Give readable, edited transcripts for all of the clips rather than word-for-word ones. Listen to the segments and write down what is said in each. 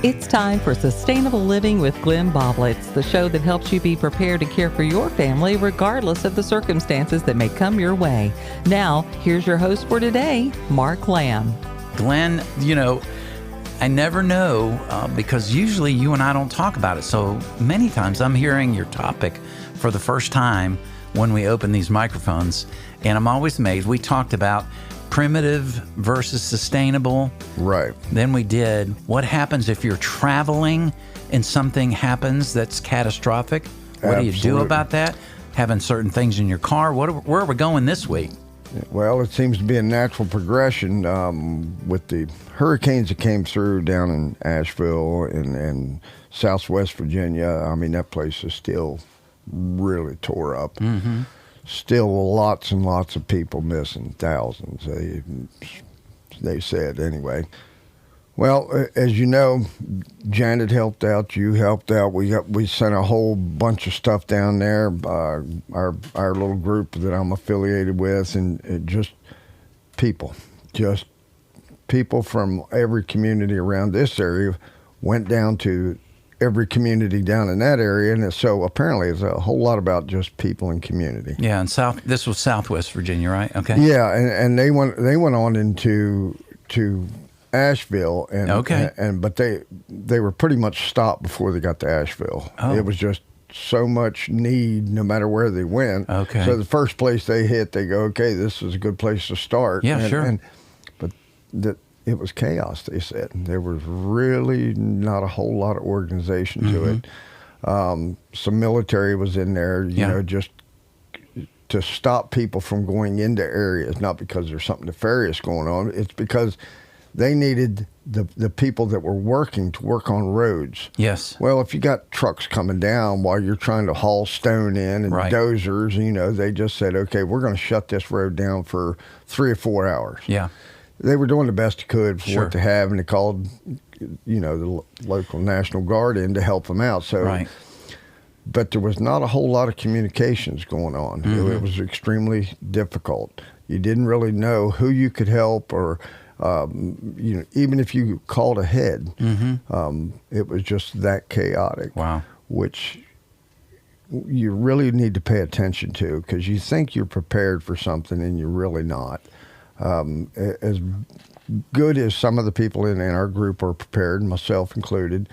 It's time for Sustainable Living with Glenn Boblitz, the show that helps you be prepared to care for your family regardless of the circumstances that may come your way. Now, here's your host for today, Mark Lamb. Glenn, I never know because usually you and I don't talk about it. So many times I'm hearing your topic for the first time when we open these microphones, and I'm always amazed. We talked about primitive versus sustainable. Right. Then we did what happens if you're traveling and something happens that's catastrophic. What do you do about that? Having certain things in your car. Where are we going this week? Well, it seems to be a natural progression with the hurricanes that came through down in Asheville and Southwest Virginia. I mean, that place is still really tore up. Mm-hmm. Still lots and lots of people missing, thousands, they said anyway. Well, as you know, Janet helped out, you helped out. We sent a whole bunch of stuff down there, our little group that I'm affiliated with, and just people from every community around this area went down to every community down in that area, and so apparently it's a whole lot about just people and community. Yeah, and this was Southwest Virginia, right? Okay. Yeah, and they went on into Asheville, but they were pretty much stopped before they got to Asheville. Oh. It was just so much need, no matter where they went. Okay. So the first place they hit, they go, okay, this is a good place to start. Yeah, sure. But it was chaos, they said. There was really not a whole lot of organization to it. Some military was in there, you know, just to stop people from going into areas, not because there's something nefarious going on. It's because they needed the people that were working to work on roads. Yes. Well, if you got trucks coming down while you're trying to haul stone in and dozers, they just said, okay, we're going to shut this road down for 3 or 4 hours. Yeah. They were doing the best they could for Sure. what they have, and they called, the local National Guard in to help them out. So, but there was not a whole lot of communications going on. Mm-hmm. It was extremely difficult. You didn't really know who you could help, or even if you called ahead, it was just that chaotic. Wow. Which you really need to pay attention to, because you think you're prepared for something and you're really not. As good as some of the people in our group are prepared, myself included,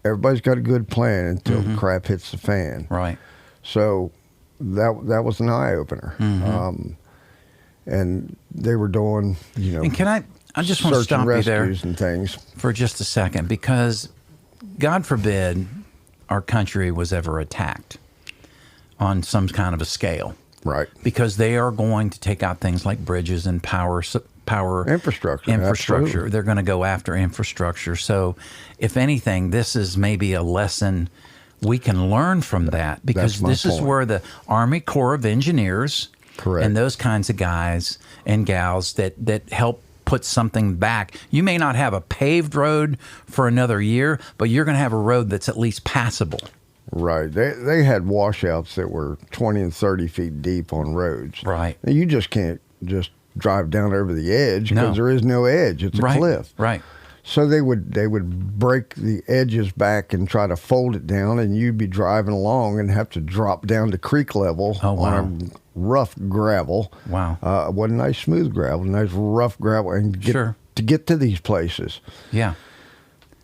everybody's got a good plan until crap hits the fan. Right. So that was an eye-opener. And they were doing, And can I just want to stop you there and things for just a second, because God forbid our country was ever attacked on some kind of a scale. Right. Because they are going to take out things like bridges and power infrastructure. Absolutely. They're going to go after infrastructure. So if anything, this is maybe a lesson we can learn from that, because this is where the Army Corps of Engineers and those kinds of guys and gals that help put something back. You may not have a paved road for another year, but you're going to have a road that's at least passable. Right. They had washouts that were 20 and 30 feet deep on roads. Right. And you just can't just drive down over the edge, because there is no edge. It's a cliff. Right. So they would break the edges back and try to fold it down, and you'd be driving along and have to drop down to creek level on a rough gravel. Wow. It wasn't nice smooth gravel, nice rough gravel, and to get to these places. Yeah.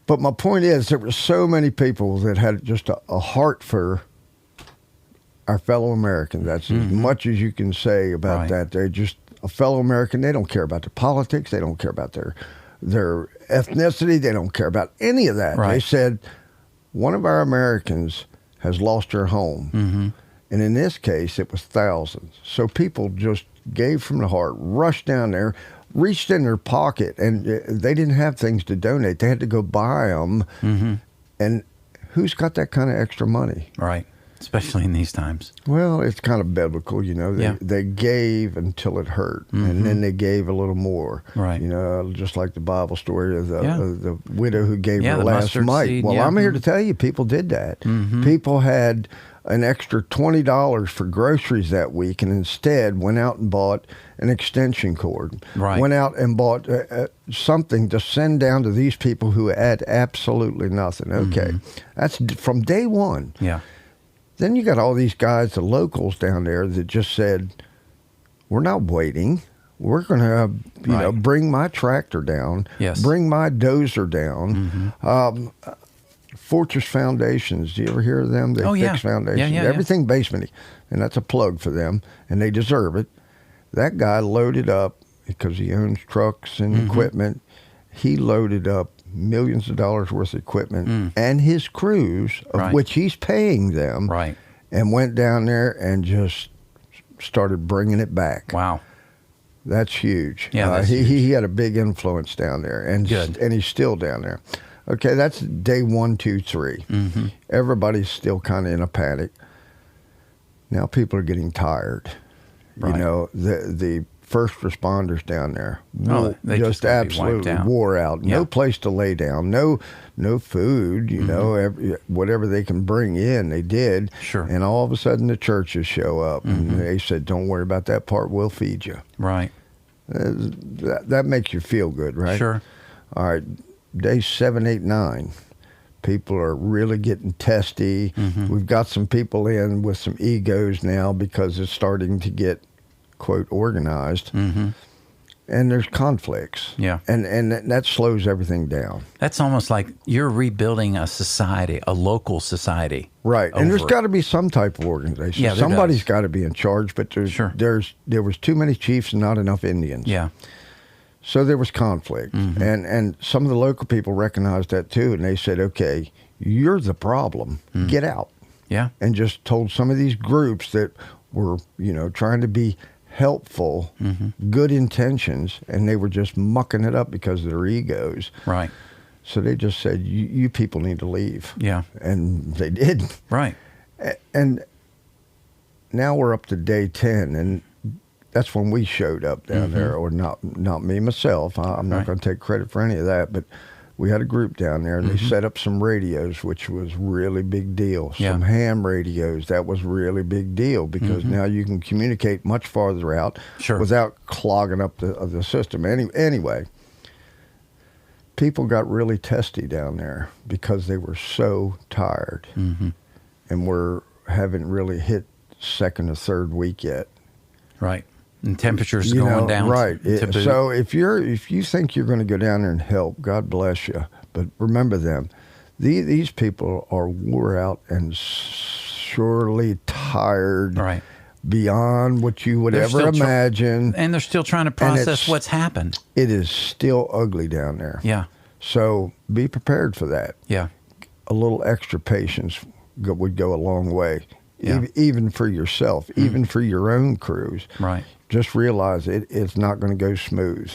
But my point is, there were so many people that had just a heart for our fellow Americans. That's as much as you can say about that. They're just a fellow American. They don't care about their politics. They don't care about their ethnicity. They don't care about any of that. They said, one of our Americans has lost her home. Mm-hmm. And in this case, it was thousands. So people just gave from the heart, rushed down there, reached in their pocket, and they didn't have things to donate. They had to go buy them. Mm-hmm. And who's got that kind of extra money? Right. Especially in these times. Well, it's kind of biblical, They gave until it hurt, and then they gave a little more. Right. Just like the Bible story of the widow who gave her last mite. Seed, well, I'm here to tell you, people did that. Mm-hmm. People had an extra $20 for groceries that week, and instead went out and bought an extension cord. Right. Went out and bought something to send down to these people who had absolutely nothing. Okay. That's from day one. Yeah. Then you got all these guys, the locals down there, that just said, we're not waiting. We're going to, you know, bring my tractor down, bring my dozer down. Fortress Foundations, do you ever hear of them? They fix foundations. Everything basement-y. And that's a plug for them, and they deserve it. That guy loaded up, because he owns trucks and equipment, he loaded up millions of dollars worth of equipment and his crews, of which he's paying them, and went down there and just started bringing it back. Wow. That's huge. Yeah, that's huge. He had a big influence down there, and he's still down there. Okay, that's day 1, 2, 3. Everybody's still kind of in a panic. Now people are getting tired. You know, the first responders down there they just absolutely wore out. No place to lay down. No food. You know, whatever they can bring in, they did. Sure. And all of a sudden, the churches show up, and they said, "Don't worry about that part. We'll feed you." Right. That makes you feel good, right? Sure. All right. Day 7, 8, 9, people are really getting testy. We've got some people in with some egos now because it's starting to get, quote, organized. And there's conflicts. Yeah. And that slows everything down. That's almost like you're rebuilding a society, a local society. Right. And there's got to be some type of organization. Yeah, somebody's got to be in charge, but there was too many chiefs and not enough Indians. Yeah. So there was conflict, and some of the local people recognized that too, and they said, okay, you're the problem, get out. Yeah. And just told some of these groups that were, you know, trying to be helpful, good intentions, and they were just mucking it up because of their egos. Right. So they just said, you people need to leave. Yeah. And they did. Right. And now we're up to day 10, and that's when we showed up down there, or not me, myself. I'm not going to take credit for any of that, but we had a group down there, and they set up some radios, which was really big deal. Some ham radios, that was really big deal, because now you can communicate much farther out without clogging up the system. Anyway, people got really testy down there because they were so tired, and haven't really hit second or third week yet. Right. And temperatures going down. Right. So if you think you're going to go down there and help, God bless you. But remember them. These people are wore out and surely tired. Right. Beyond what you would ever imagine. And they're still trying to process what's happened. It is still ugly down there. Yeah. So be prepared for that. Yeah. A little extra patience would go a long way. Yeah. Even for yourself, even for your own crews. Right. Just realize it's not going to go smooth.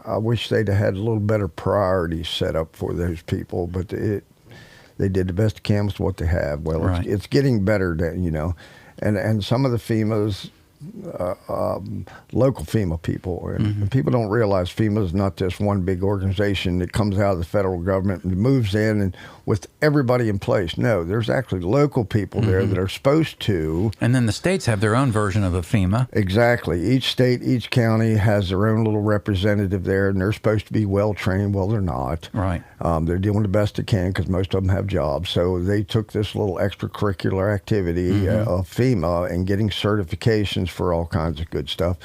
I wish they'd have had a little better priorities set up for those people, but they did the best they can with what they have. Well, it's getting better, you know. And some of the FEMA's, local FEMA people, and people don't realize FEMA is not just one big organization that comes out of the federal government and moves in and with everybody in place. No, there's actually local people there that are supposed to. And then the states have their own version of a FEMA. Exactly. Each state, each county has their own little representative there, and they're supposed to be well trained. Well, they're not. Right. They're doing the best they can because most of them have jobs. So they took this little extracurricular activity of FEMA and getting certifications for all kinds of good stuff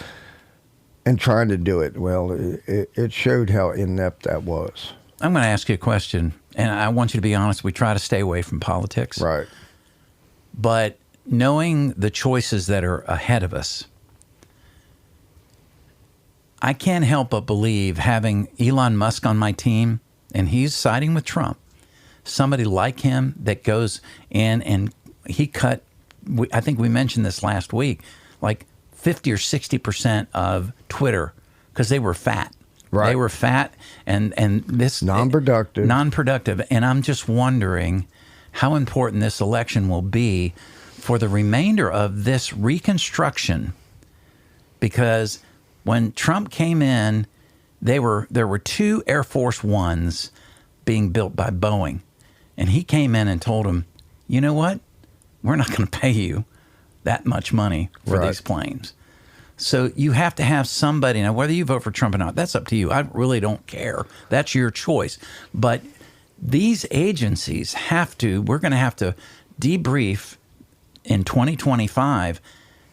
and trying to do it. Well, it showed how inept that was. I'm going to ask you a question, and I want you to be honest. We try to stay away from politics. Right. But knowing the choices that are ahead of us, I can't help but believe, having Elon Musk on my team, and he's siding with Trump, somebody like him that goes in and he cut, I think we mentioned this last week, like 50 or 60% of Twitter because they were fat. Right. They were fat and this non-productive. And I'm just wondering how important this election will be for the remainder of this reconstruction, because when Trump came in, there were 2 Air Force Ones being built by Boeing, and he came in and told them, you know what? we're not going to pay you that much money for these planes. So you have to have somebody. Now, whether you vote for Trump or not, that's up to you. I really don't care. That's your choice. But these agencies we're going to have to debrief in 2025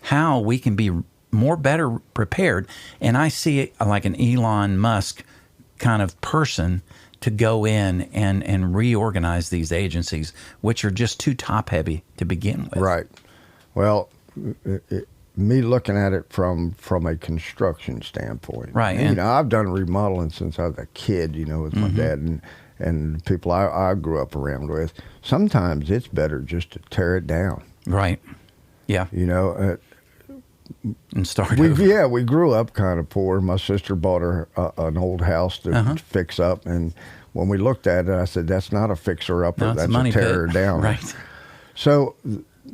how we can be better prepared. And I see it like an Elon Musk kind of person to go in and reorganize these agencies, which are just too top heavy to begin with. Right. Well, me looking at it from a construction standpoint. Right. And, I've done remodeling since I was a kid, with my dad and people I grew up around with. Sometimes it's better just to tear it down. Right. Yeah. And start over. Yeah, we grew up kind of poor. My sister bought her an old house to fix up, and when we looked at it, I said, "That's not a fixer-upper. No, that's a tear down." Right. So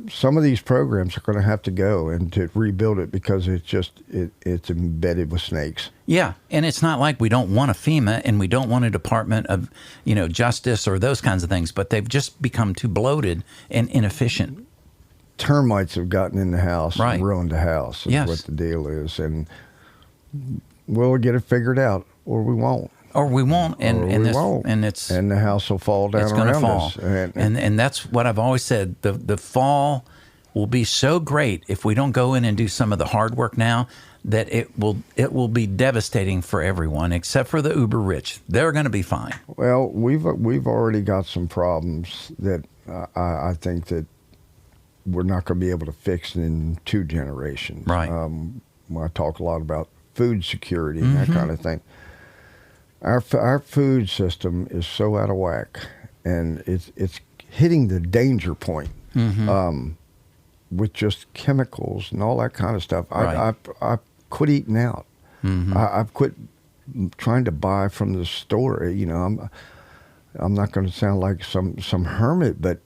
some of these programs are going to have to go and to rebuild it because it's embedded with snakes. Yeah, and it's not like we don't want a FEMA and we don't want a Department of Justice or those kinds of things, but they've just become too bloated and inefficient. Termites have gotten in the house and ruined the house. That's what the deal is. And we'll get it figured out, or we won't. Or we won't. And the house will fall down around us. And that's what I've always said. The fall will be so great if we don't go in and do some of the hard work now that it will be devastating for everyone except for the uber rich. They're going to be fine. Well, we've already got some problems that I think that we're not going to be able to fix in 2 generations. Right. I talk a lot about food security and that kind of thing. Our food system is so out of whack, and it's hitting the danger point with just chemicals and all that kind of stuff. Right. I quit eating out. I've quit trying to buy from the store. I'm not going to sound like some hermit, but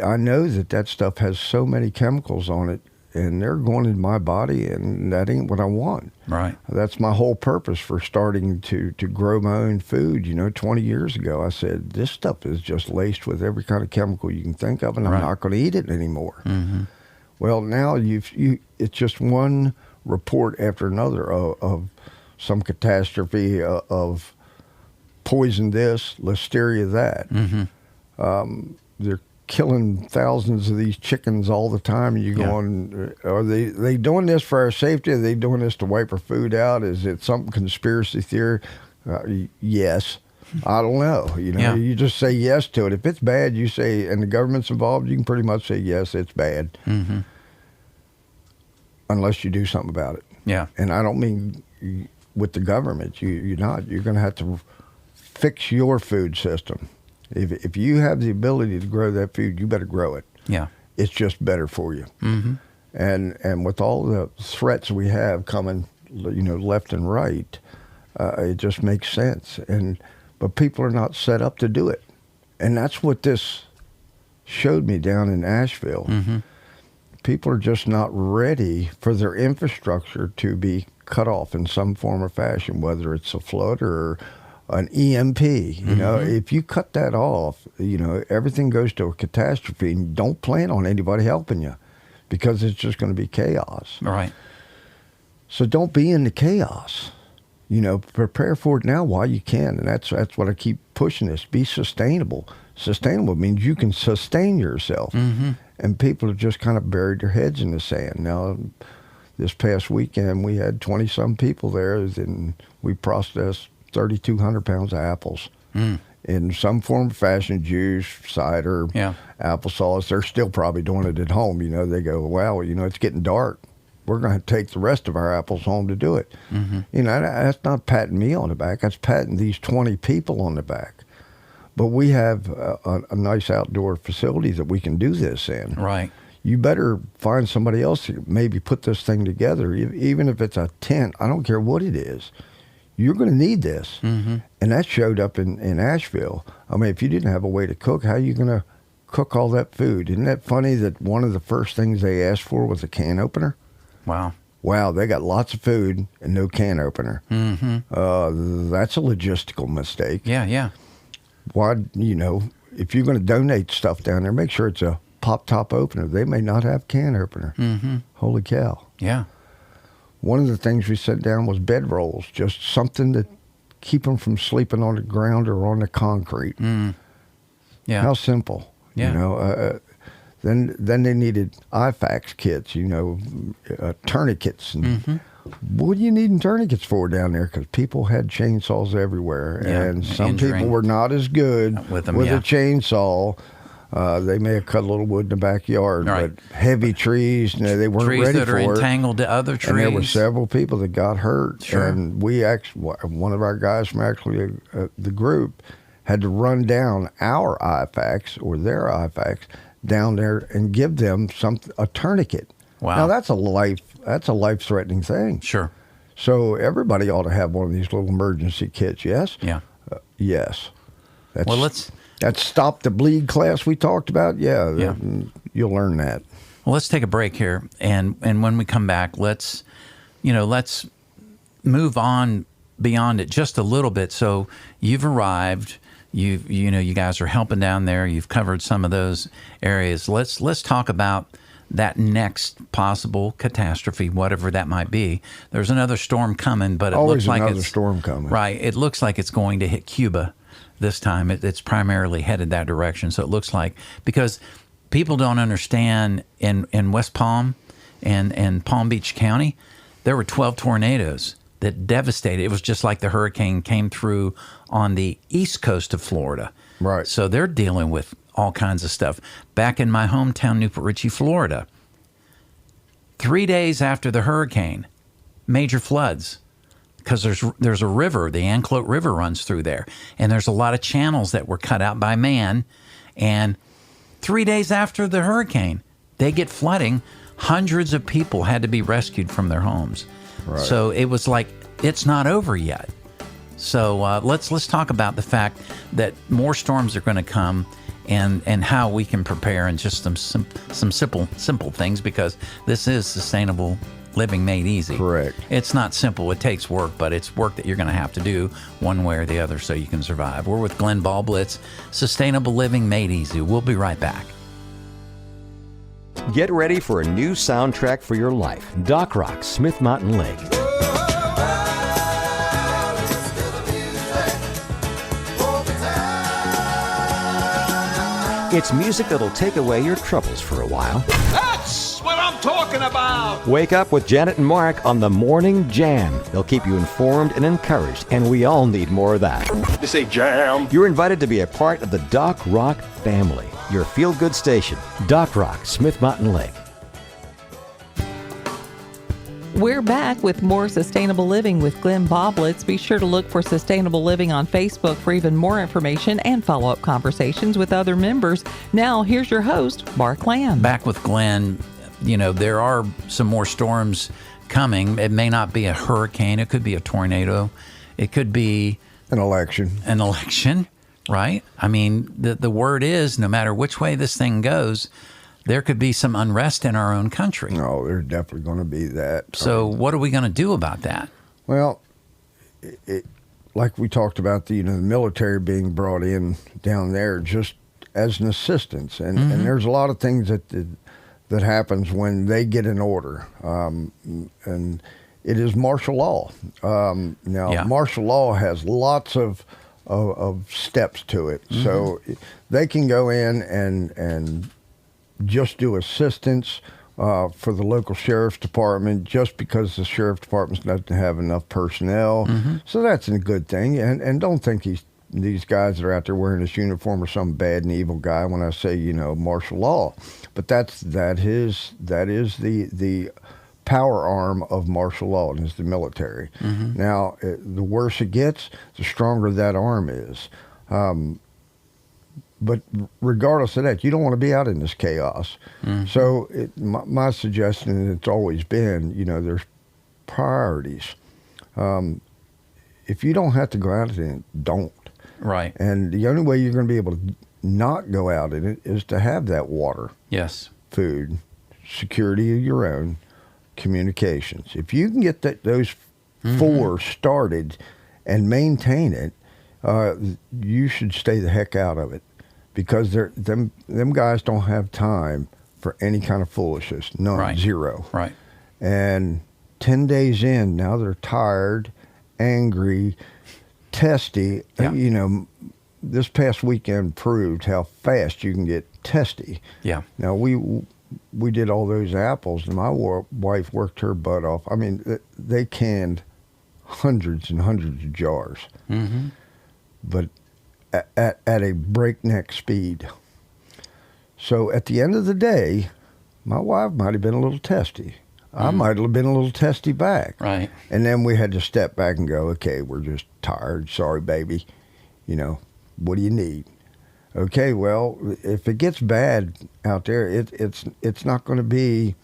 I know that stuff has so many chemicals on it, and they're going in my body, and that ain't what I want. Right. That's my whole purpose for starting to grow my own food. 20 years ago, I said, this stuff is just laced with every kind of chemical you can think of, and I'm not going to eat it anymore. Well, now it's just one report after another of some catastrophe of poison this, listeria that. They're killing thousands of these chickens all the time. And you going, are they doing this for our safety? Are they doing this to wipe our food out? Is it some conspiracy theory? Yes. I don't know. You just say yes to it. If it's bad, you say, and the government's involved, you can pretty much say, yes, it's bad. Unless you do something about it. Yeah. And I don't mean with the government. You're not. You're going to have to fix your food system. If you have the ability to grow that food, you better grow it. Yeah. It's just better for you. And with all the threats we have coming, left and right, it just makes sense. But people are not set up to do it. And that's what this showed me down in Asheville. People are just not ready for their infrastructure to be cut off in some form or fashion, whether it's a flood or an EMP. If you cut that off, everything goes to a catastrophe, and don't plan on anybody helping you because it's just going to be chaos. Right. So don't be in the chaos. Prepare for it now while you can. And that's what I keep pushing this. Be sustainable. Sustainable means you can sustain yourself. And people have just kind of buried their heads in the sand. Now, this past weekend, we had 20-some people there, and we processed 3,200 pounds of apples in some form or fashion, juice, cider, applesauce. They're still probably doing it at home. They go, wow, it's getting dark. We're going to take the rest of our apples home to do it. That's not patting me on the back. That's patting these 20 people on the back. But we have a nice outdoor facility that we can do this in. Right. You better find somebody else to maybe put this thing together, even if it's a tent. I don't care what it is. You're going to need this. And that showed up in Asheville. I mean, if you didn't have a way to cook, how are you going to cook all that food? Isn't that funny that one of the first things they asked for was a can opener? Wow. Wow, they got lots of food and no can opener. That's a logistical mistake. Yeah. Why, if you're going to donate stuff down there, make sure it's a pop top opener. They may not have can opener. Mm-hmm. Holy cow. Yeah. One of the things we set down was bed rolls, just something to keep them from sleeping on the ground or on the concrete. Mm. Yeah. How simple. Yeah. You know, then they needed IFAX kits, you know, tourniquets. And what are you needing tourniquets for down there? Because people had chainsaws everywhere. And some people were not as good with a chainsaw. They may have cut a little wood in the backyard, but heavy trees, they weren't ready for it. Trees that are entangled to other trees. And there were several people that got hurt. Sure. And we actually, one of our guys from actually the group had to run down our IFAX or their IFAX down there and give them a tourniquet. Wow. Now that's a life-threatening thing. Sure. So everybody ought to have one of these little emergency kits. Yes. Yeah. Yes. That Stop the Bleed class we talked about. Yeah. You'll learn that. Well, let's take a break here, and when we come back, let's move on beyond it just a little bit. So you've arrived. You guys are helping down there. You've covered some of those areas. Let's talk about that next possible catastrophe, whatever that might be. There's another storm coming, but it looks like another storm coming. Right. It looks like it's going to hit Cuba this time. It's primarily headed that direction. So it looks like, because people don't understand, in West Palm and Palm Beach County, there were 12 tornadoes that devastated. It was just like the hurricane came through on the east coast of Florida. Right. So they're dealing with all kinds of stuff. Back in my hometown, Newport Richey, Florida, 3 days after the hurricane, major floods, because there's a river, the Anclote River runs through there, and there's a lot of channels that were cut out by man. And 3 days after the hurricane, they get flooding. Hundreds of people had to be rescued from their homes. Right. So it was like, it's not over yet. So let's talk about the fact that more storms are going to come, and how we can prepare, and just some simple things, because this is sustainable living made easy. Correct. It's not simple. It takes work, but it's work that you're going to have to do one way or the other so you can survive. We're with Glenn Ballblitz, Sustainable Living Made Easy. We'll be right back. Get ready for a new soundtrack for your life. Doc Rock, Smith Mountain Lake. It's music that'll take away your troubles for a while. That's what I'm talking about! Wake up with Janet and Mark on the Morning Jam. They'll keep you informed and encouraged, and we all need more of that. You say jam? You're invited to be a part of the Doc Rock family, your feel-good station. Doc Rock, Smith Mountain Lake. We're back with more Sustainable Living with Glenn Ballblitz. Be sure to look for Sustainable Living on Facebook for even more information and follow-up conversations with other members. Now, here's your host, Mark Lamb. Back with Glenn. There are some more storms coming. It may not be a hurricane. It could be a tornado. It could be an election. Right? I mean, the word is, no matter which way this thing goes, there could be some unrest in our own country. No, there's definitely going to be that. So what are we going to do about that? Well, like we talked about, the military being brought in down there just as an assistance. And there's a lot of things that happens when they get an order. And it is martial law. Martial law has lots of steps to it. So they can go in and just do assistance for the local sheriff's department, just because the sheriff's department doesn't have enough personnel. So that's a good thing. And don't think these guys that are out there wearing this uniform are some bad and evil guy when I say, martial law. But that is the power arm of martial law, and is the military. Now, the worse it gets, the stronger that arm is. But regardless of that, you don't want to be out in this chaos. So my suggestion, and it's always been, there's priorities. If you don't have to go out in it, don't. Right. And the only way you're going to be able to not go out in it is to have that water. Yes. Food, security of your own, communications. If you can get those four started and maintain it, you should stay the heck out of it. because them guys don't have time for any kind of foolishness. None. Right. Zero. Right. And 10 days in, now they're tired, angry, testy. Yeah. You know, this past weekend proved how fast you can get testy. Yeah. Now, we did all those apples, and my wife worked her butt off. I mean, they canned hundreds and hundreds of jars, but at a breakneck speed. So at the end of the day, my wife might have been a little testy. I might have been a little testy back. Right. And then we had to step back and go, okay, we're just tired. Sorry, baby. You know, what do you need? Okay, well, if it gets bad out there, it's not going to be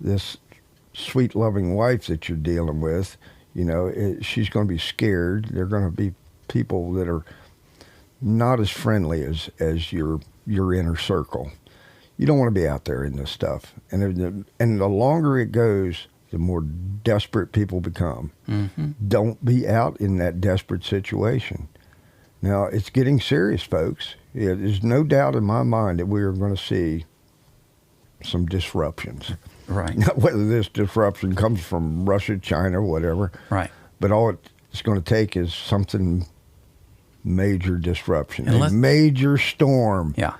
this sweet, loving wife that you're dealing with. You know, she's going to be scared. They're going to be people that are not as friendly as your inner circle. You don't want to be out there in this stuff. And the longer it goes, the more desperate people become. Don't be out in that desperate situation. Now, it's getting serious, folks. Yeah, there's no doubt in my mind that we are going to see some disruptions. Right. Whether this disruption comes from Russia, China, whatever. Right. But all it's going to take is something major disruption, a major storm. Yeah.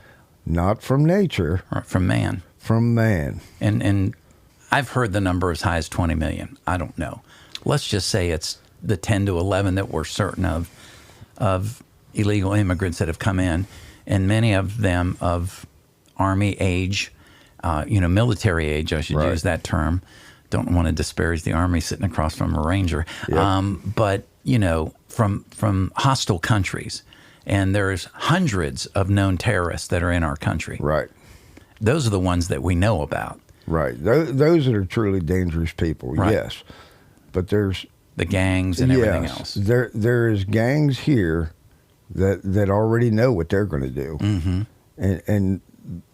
Not from nature. Right, from man. From man. And I've heard the number as high as 20 million. I don't know. Let's just say it's the 10 to 11 that we're certain of illegal immigrants that have come in, and many of them of Army age, military age, I should use that term. Don't want to disparage the Army sitting across from a Ranger. Yep. But, from hostile countries. And there's hundreds of known terrorists that are in our country. Right. Those are the ones that we know about. Right. Those that are truly dangerous people, right. Yes. But there's... the gangs and everything else. There is gangs here that already know what they're going to do. And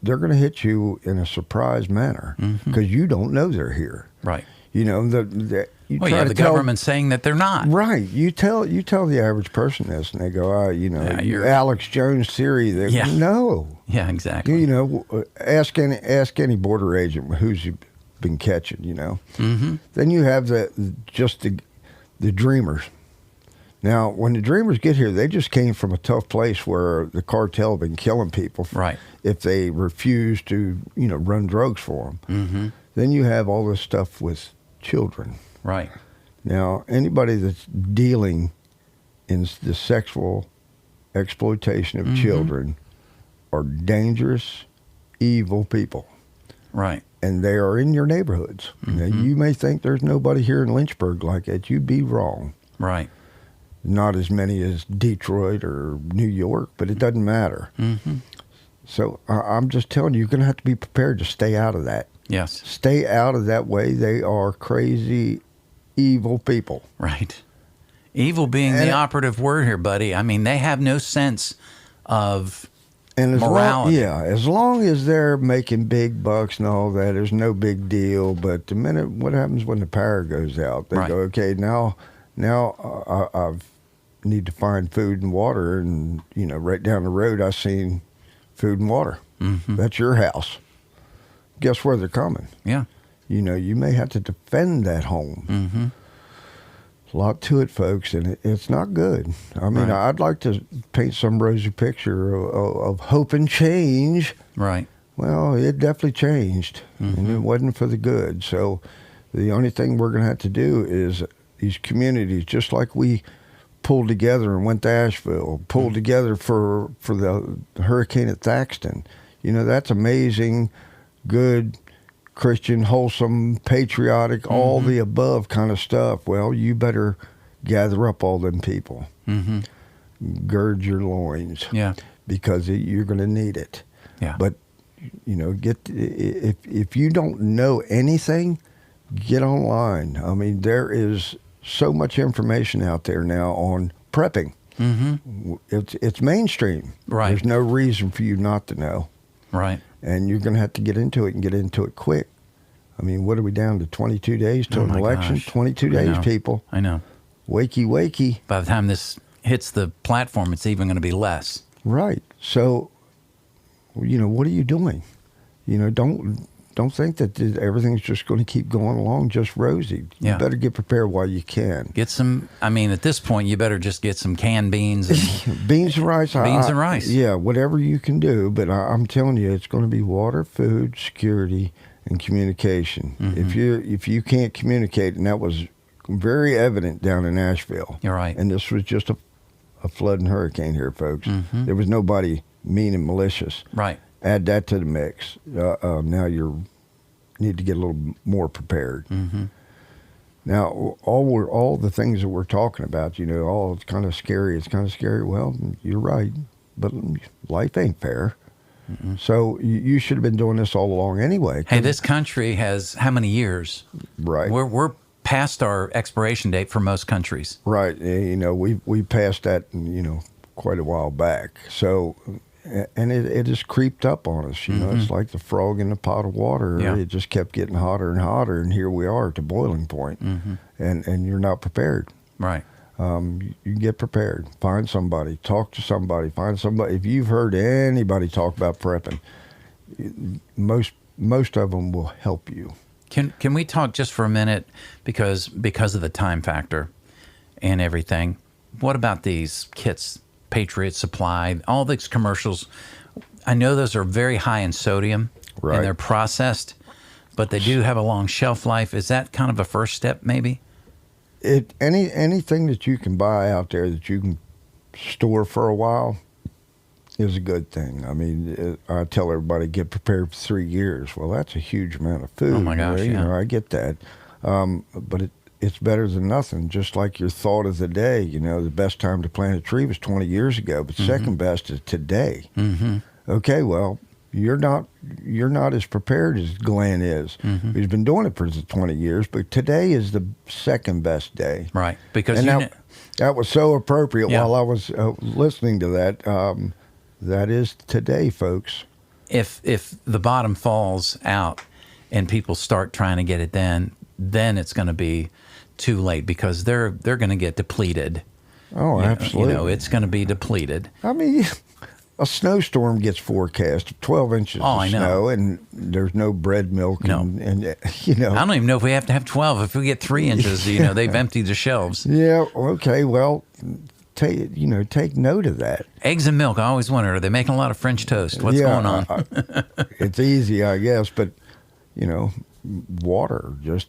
they're going to hit you in a surprise manner because you don't know they're here. Right. You know, the government saying that they're not. Right. You tell the average person this, and they go, you're Alex Jones theory. No. Yeah, exactly. You know, ask any border agent who's you been catching. You know. Then you have the dreamers. Now, when the dreamers get here, they just came from a tough place where the cartel have been killing people. Right. If they refuse to, run drugs for them. Then you have all this stuff with children. Right. Now, anybody that's dealing in the sexual exploitation of children are dangerous, evil people. Right. And they are in your neighborhoods. Now, you may think there's nobody here in Lynchburg like that. You'd be wrong. Right. Not as many as Detroit or New York, but it doesn't matter. So I'm just telling you, you're going to have to be prepared to stay out of that. Yes. Stay out of that way. They are crazy, evil people. Right. Evil being the operative word here, buddy. I mean, they have no sense of morality. As long as they're making big bucks and all that, there's no big deal. But the minute, what happens when the power goes out? They go, okay, now I need to find food and water. And, right down the road, I seen food and water. That's your house. Guess where they're coming? Yeah. You may have to defend that home. A lot to it, folks, and it's not good. I mean, I'd like to paint some rosy picture of hope and change. Right. Well, it definitely changed, and it wasn't for the good. So the only thing we're going to have to do is these communities, just like we pulled together and went to Asheville, pulled together for the hurricane at Thaxton. That's amazing, good, Christian, wholesome, patriotic, all the above kind of stuff. Well, you better gather up all them people. Gird your loins. Yeah. Because you're going to need it. Yeah. But, if you don't know anything, get online. I mean, there is so much information out there now on prepping. It's mainstream. Right. There's no reason for you not to know. Right. And you're going to have to get into it and get into it quick. I mean, what are we down to, 22 days to an election? Gosh. 22 days, people. I know. Wakey, wakey. By the time this hits the platform, it's even going to be less. Right. So what are you doing? Don't think that everything's just going to keep going along just rosy. You better get prepared while you can. Get some, at this point, you better just get some canned beans. And beans and rice. And rice. Yeah, whatever you can do. But I'm telling you, it's going to be water, food, security, and communication. Mm-hmm. If you can't communicate, and that was very evident down in Asheville. You're right. And this was just a flood and hurricane here, folks. Mm-hmm. There was nobody mean and malicious. Right. Add that to the mix. Now you need to get a little more prepared. Mm-hmm. Now, all the things that we're talking about, it's kind of scary. It's kind of scary. Well, you're right, but life ain't fair. Mm-hmm. So you should have been doing this all along anyway. Hey, this country has how many years? Right. We're past our expiration date for most countries. Right. We passed that, quite a while back. So. And it has creeped up on us, It's like the frog in the pot of water. Yeah. It just kept getting hotter and hotter, and here we are at the boiling point. Mm-hmm. And you're not prepared. Right. You get prepared. Find somebody. Talk to somebody. Find somebody. If you've heard anybody talk about prepping, most of them will help you. Can we talk just for a minute because of the time factor and everything? What about these kits? Patriot Supply, all these commercials. I know those are very high in sodium, right, and they're processed, but they do have a long shelf life. Is that kind of a first step, maybe? Anything that you can buy out there that you can store for a while is a good thing. I tell everybody, get prepared for 3 years. Well, that's a huge amount of food. Oh my gosh, yeah. I get that. But it's better than nothing. Just like your thought of the day, the best time to plant a tree was 20 years ago, but second best is today. Mm-hmm. Okay, well, you're not as prepared as Glenn is. Mm-hmm. He's been doing it for 20 years, but today is the second best day. Right, because that was so appropriate while I was listening to that. That is today, folks. If the bottom falls out and people start trying to get it then it's going to be too late because they're going to get depleted. Oh, absolutely. It's going to be depleted. A snowstorm gets forecast, 12 inches of snow, and there's no bread milk. No. And I don't even know if we have to have 12. If we get 3 inches, they've emptied the shelves. Yeah, okay, well, take note of that. Eggs and milk, I always wonder, are they making a lot of French toast? What's going on? It's easy, I guess, but, water, just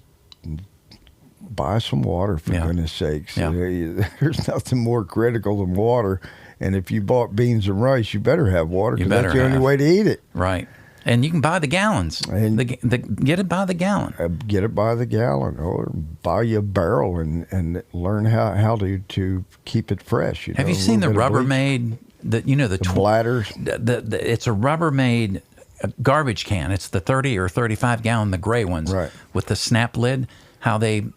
buy some water, for goodness sakes. Yeah. There's nothing more critical than water. And if you bought beans and rice, you better have water because that's the only way to eat it. Right. And you can buy the gallons. And get it by the gallon. Get it by the gallon, or buy you a barrel and learn how to keep it fresh. Have you seen the Rubbermaid? The bladders. It's a Rubbermaid garbage can. It's the 30 or 35 gallon, the gray ones, right, with the snap lid. How they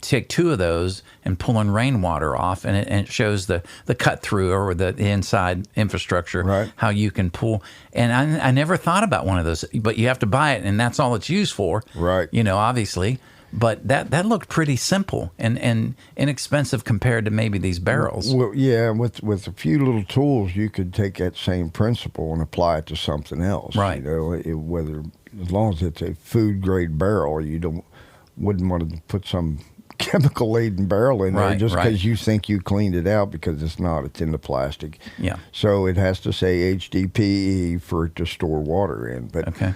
take 2 of those and pulling rainwater off, and it shows the cut through or the inside infrastructure, right, how you can pull. And I never thought about one of those, but you have to buy it, and that's all it's used for, right? Obviously. But that looked pretty simple and inexpensive compared to maybe these barrels. Well, yeah, with a few little tools, you could take that same principle and apply it to something else. Right. Whether, as long as it's a food grade barrel, you wouldn't want to put some chemical laden barrel in there just because you think you cleaned it out, because it's not. It's in the plastic. Yeah. So it has to say HDPE for it to store water in. But okay.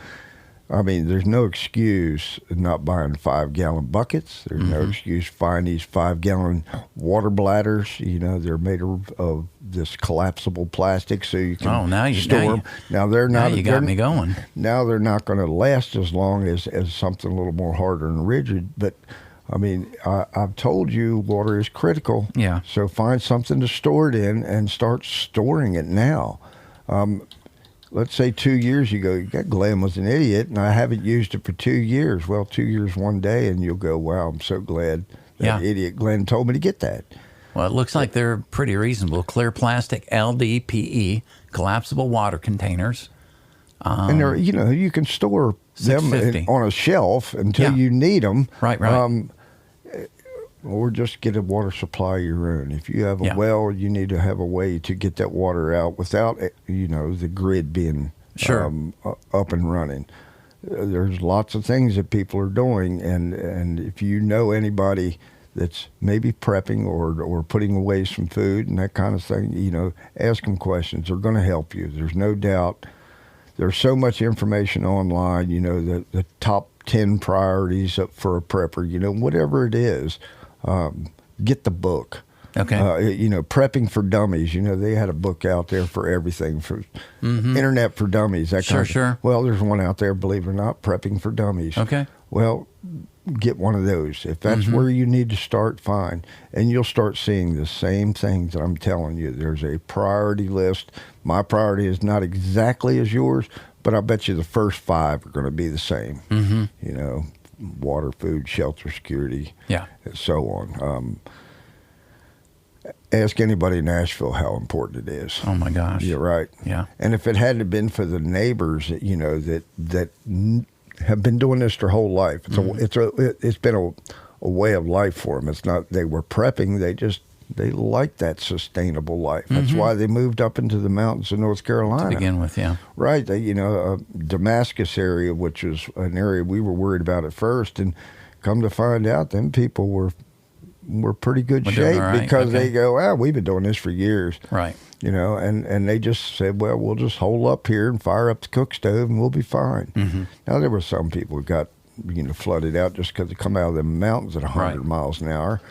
There's no excuse not buying 5-gallon buckets. There's no excuse buying these 5-gallon water bladders. They're made of this collapsible plastic, so you can store them. Now they're not. Now you got me going. Now they're not going to last as long as something a little more harder and rigid. But I've told you water is critical. Yeah. So find something to store it in and start storing it now. Let's say 2 years ago, Glenn was an idiot, and I haven't used it for 2 years. Well, 2 years one day, and you'll go, wow, I'm so glad that idiot Glenn told me to get that. Well, it looks like they're pretty reasonable. Clear plastic, LDPE, collapsible water containers. And they're, you can store them on a shelf until you need them. Right. Or just get a water supply of your own. If you have a well, you need to have a way to get that water out without, the grid being up and running. There's lots of things that people are doing, and if you know anybody that's maybe prepping or putting away some food and that kind of thing, you know, ask them questions. They're going to help you. There's no doubt. There's so much information online, you know, the top 10 priorities for a prepper, you know, whatever it is, get the book. Okay. You know, Prepping for Dummies, you know, they had a book out there for everything, for Internet for Dummies, that kind of thing. Sure. Well, there's one out there, believe it or not, Prepping for Dummies. Okay. Well, get one of those. If that's where you need to start, fine. And you'll start seeing the same things that I'm telling you. There's a priority list. My priority is not exactly as yours, but I bet you the first 5 are going to be the same. You know, water, food, shelter, security, and so on. Ask anybody in Nashville how important it is. Oh my gosh. You're right. Yeah. And if it hadn't been for the neighbors, you know, that have been doing this their whole life, it's been a way of life for them. It's not they were prepping. They like that sustainable life. That's why they moved up into the mountains of North Carolina to begin with. Yeah. Right. They, you know, Damascus area, which is an area we were worried about at first, and come to find out, them people were pretty good shape because they go, we've been doing this for years. Right. You know, and they just said, well, we'll just hole up here and fire up the cook stove and we'll be fine. Now, there were some people who got, you know, flooded out just because they come out of the mountains at 100 miles an hour.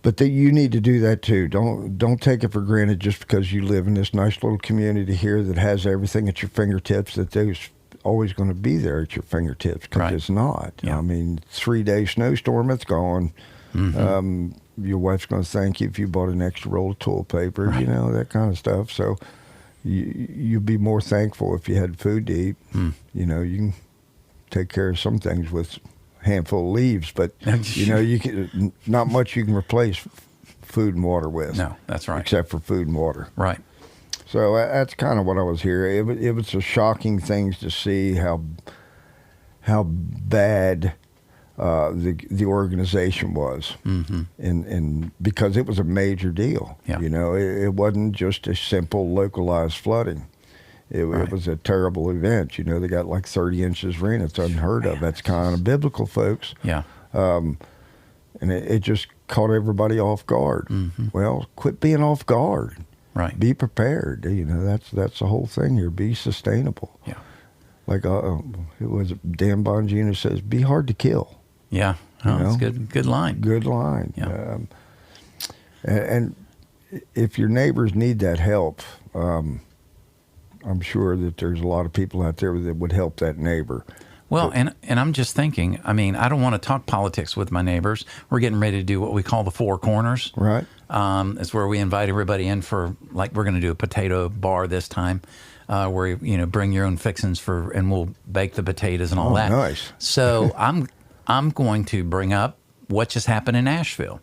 But you need to do that too. Don't take it for granted just because you live in this nice little community here that has everything at your fingertips, that there's always going to be there at your fingertips, because it's not. I mean, 3-day snowstorm, it's gone. Your wife's going to thank you if you bought an extra roll of toilet paper, you know, that kind of stuff. So you'd be more thankful if you had food to eat. You know, you can take care of some things with a handful of leaves, but, you know, you can, not much you can replace food and water with. No, that's right. Except for food and water. Right. So that's kind of what I was here. It was a shocking thing to see how bad the organization was, and because it was a major deal. You know, it wasn't just a simple localized flooding. It was a terrible event. You know, they got like 30 inches of rain. It's unheard of. That's kind of biblical, folks. And it just caught everybody off guard. Well, quit being off guard. Right. Be prepared. You know, that's the whole thing here. Be sustainable. Yeah. Like it was Dan Bongino says, "Be hard to kill." Yeah. Oh, that's good. Good line. Good line. Yeah. And if your neighbors need that help, I'm sure that there's a lot of people out there that would help that neighbor. Well, and I'm just thinking, I mean, I don't want to talk politics with my neighbors. We're getting ready to do what we call the Four Corners. Right. It's where we invite everybody in for, like, we're going to do a potato bar this time, where, you know, bring your own fixings and we'll bake the potatoes and all that. Nice. So I'm going to bring up what just happened in Nashville.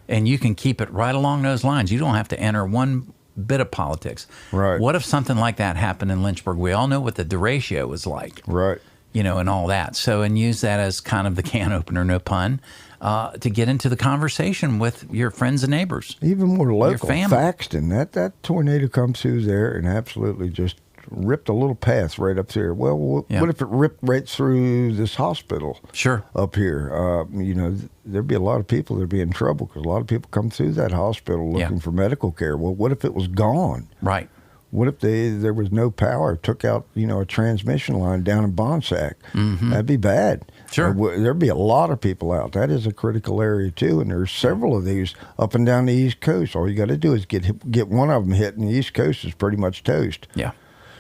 And you can keep it right along those lines. You don't have to enter one bit of politics. Right. What if something like that happened in Lynchburg? We all know what the derecho was like. Right. You know, and all that. So, and use that as kind of the can opener, no pun, to get into the conversation with your friends and neighbors. Even more local, family. Faxton, that tornado comes through there and absolutely just ripped a little path right up there. Well, what if it ripped right through this hospital? Sure. Up here, you know, there'd be a lot of people that'd be in trouble because a lot of people come through that hospital looking for medical care. Well, what if it was gone? Right. What if there was no power, took out, you know, a transmission line down in Bonsack? That'd be bad. Sure. There'd be a lot of people out. That is a critical area, too, and there's several of these up and down the East Coast. All you got to do is get one of them hit, and the East Coast is pretty much toast. Yeah.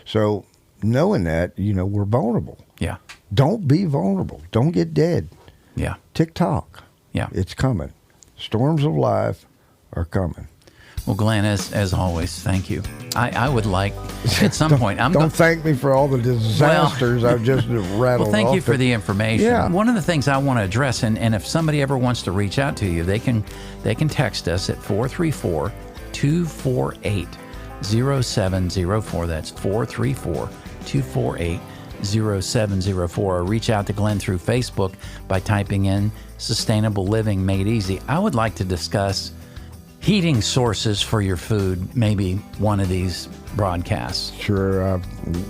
So knowing that, you know, we're vulnerable. Yeah. Don't be vulnerable. Don't get dead. Yeah. TikTok. Yeah. It's coming. Storms of life are coming. Well, Glenn, as always, thank you. I would like, at some point... Don't thank me for all the disasters I've just rattled off. Well, thank you for the information. Yeah. One of the things I want to address, and if somebody ever wants to reach out to you, they can text us at 434-248-0704. That's 434-248-0704. Or reach out to Glenn through Facebook by typing in Sustainable Living Made Easy. I would like to discuss heating sources for your food, maybe one of these broadcasts. Sure.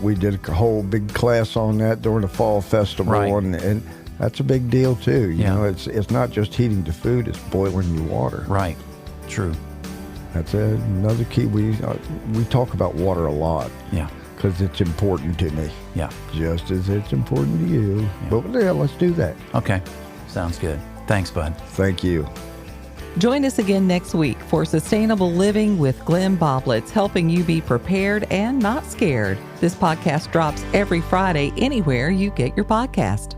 We did a whole big class on that during the fall festival, right. and that's a big deal too. You know, it's not just heating the food; it's boiling your water. Right. True. That's another key. We talk about water a lot. Yeah. Because it's important to me. Yeah. Just as it's important to you. Yeah. But yeah, let's do that. Okay. Sounds good. Thanks, bud. Thank you. Join us again next week for Sustainable Living with Glenn Boblitz, helping you be prepared and not scared. This podcast drops every Friday anywhere you get your podcast.